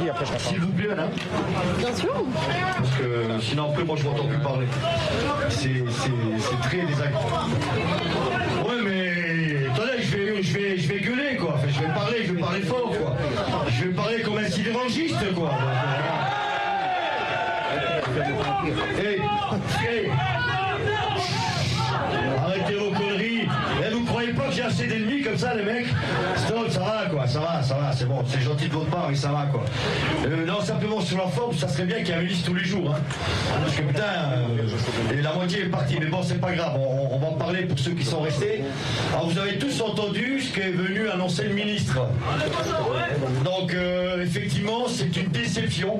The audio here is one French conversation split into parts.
dit, après je comprends. S'il vous plaît, Alain. Bien sûr. Parce que sinon après moi je m'entends plus parler. C'est très désagréable. Ouais mais attendez, je vais gueuler quoi. Enfin, je vais parler fort quoi. Je vais parler comme un sidérurgiste quoi. Hey. Arrêtez vos conneries. Vous croyez pas que j'ai assez d'ennemis comme ça les mecs? Stop, ça va quoi, ça va, c'est bon, c'est gentil de votre part, mais ça va quoi. Non, simplement sur la forme, ça serait bien qu'il y ait un ministre tous les jours. Hein. Parce que putain, et la moitié est partie, mais bon, c'est pas grave, on va en parler pour ceux qui sont restés. Alors vous avez tous entendu ce qu'est venu annoncer le ministre. Donc effectivement, c'est une déception,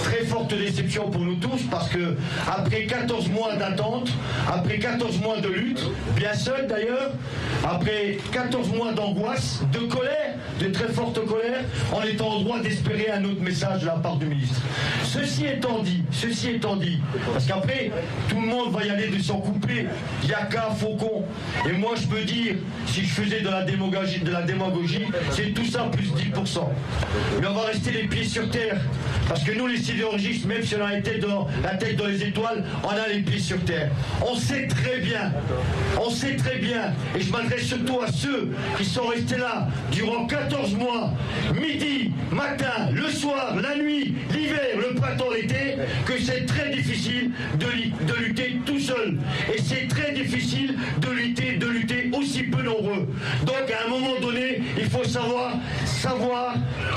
très forte déception pour nous tous, parce que après 14 mois d'attente, après 14 mois de lutte, bien seul d'ailleurs, après 14 mois d'angoisse, de colère, de très forte colère, on est en droit d'espérer un autre message de la part du ministre. Ceci étant dit, parce qu'après, tout le monde va y aller de son coupé, Yaka, Faucon, et moi je peux dire, si je faisais de la démagogie, c'est tout ça plus 10%. Mais on va rester les pieds sur terre, parce que nous les sidérurgistes, même si on a la tête dans les étoiles, on a les pieds sur terre. On sait très bien, et je m'adresse surtout à ceux qui sont restés là durant 14 mois, midi, matin, le soir, la nuit, l'hiver, le printemps, l'été, que c'est très difficile de lutter tout seul. Et c'est très difficile de lutter aussi peu nombreux. Donc à un moment donné, il faut savoir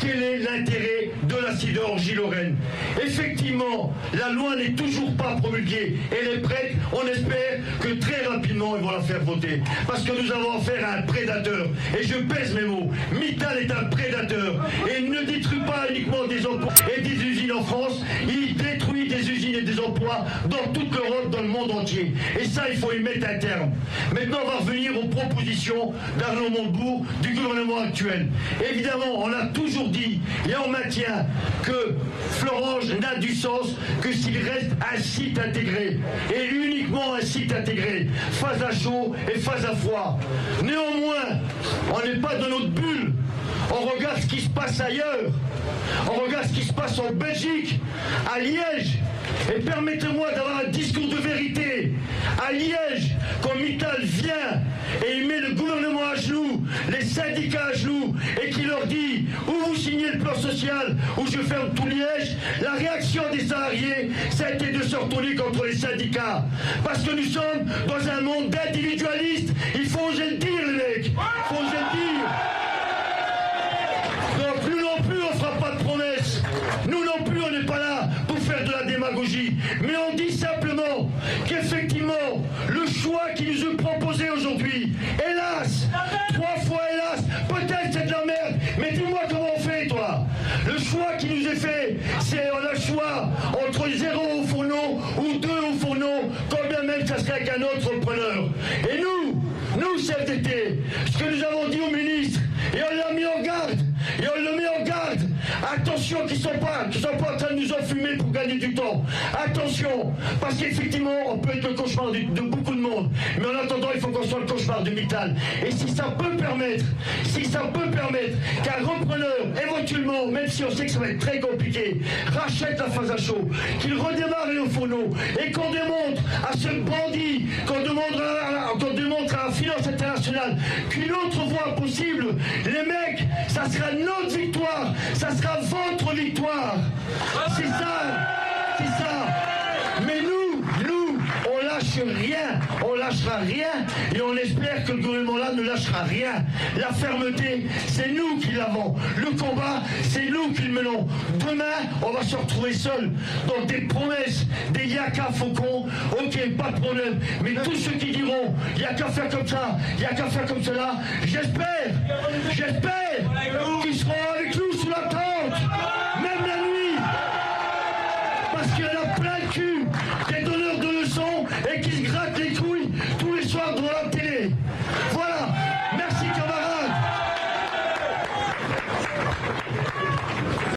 quel est l'intérêt de la sidérurgie lorraine. Effectivement, la loi n'est toujours pas promulguée. Elle est prête, on espère que très rapidement ils vont la faire voter. Parce que nous avons affaire à un prédateur. Et je pèse mes mots. Mittal est un prédateur. Et il ne détruit pas uniquement des emplois et des usines en France, il détruit des usines et des emplois dans toute l'Europe, dans le monde entier. Et ça, il faut y mettre un terme. Maintenant, on va revenir aux propositions d'Arnaud Montebourg, du gouvernement actuel. Évidemment, on a toujours dit, et on maintient, que Florange n'a du sens que s'il reste un site intégré. Et uniquement un site intégré. Phase à chaud et phase à froid. Néanmoins, on n'est pas dans notre bulle. On regarde ce qui se passe ailleurs. On regarde ce qui se passe en Belgique, à Liège. Et permettez-moi d'avoir un discours de vérité. À Liège, quand Mittal vient et il met le gouvernement à genoux, les syndicats à genoux, et qui leur dit ou vous signez le plan social ou je ferme tout Liège, la réaction des salariés, ça a été de se retourner contre les syndicats. Parce que nous sommes dans un monde d'individualistes. Il faut oser le dire, les mecs. Il faut oser le dire. Donc nous non plus, on ne fera pas de promesses. Nous non plus, on n'est pas là pour faire de la démagogie. Mais on dit simplement qu'effectivement, le choix qui nous est proposé aujourd'hui, hélas, 3 fois hélas, peut-être c'est de la merde, mais dis-moi comment on fait, toi. Le choix qui nous est fait, c'est on a le choix entre 0 au fourneau ou 2 au fourneau, quand bien même ça serait qu'un autre preneur. Et nous, CFDT, ce que nous avons dit au ministre, et on l'a mis en garde, attention qu'ils ne sont pas en train de nous enfumer pour gagner du temps. Attention, parce qu'effectivement, on peut être le cauchemar de beaucoup de monde, mais en attendant, il faut qu'on soit le cauchemar de Mittal. Et si ça peut permettre qu'un repreneur, éventuellement, même si on sait que ça va être très compliqué, rachète la phase à chaud, qu'il redémarre les hauts fourneaux, et qu'on démontre à ce bandit, qu'on démontre à la finance internationale qu'une autre voie possible, les mecs, ça sera notre victoire, ça sera votre victoire. C'est ça. Mais nous, on lâchera rien, et on espère que le gouvernement là ne lâchera rien. La fermeté, c'est nous qui l'avons. Le combat, c'est nous qui le menons. Demain, on va se retrouver seuls. Donc des promesses, des Yaka Faucon, ok, pas de problème. Mais tous ceux qui diront, il n'y a qu'à faire comme ça, il n'y a qu'à faire comme cela, j'espère qu'ils seront avec nous sous la tente, même la nuit. Parce qu'il y en a plein de cul, des donneurs de leçons, et qui se grattent les couilles tous les soirs devant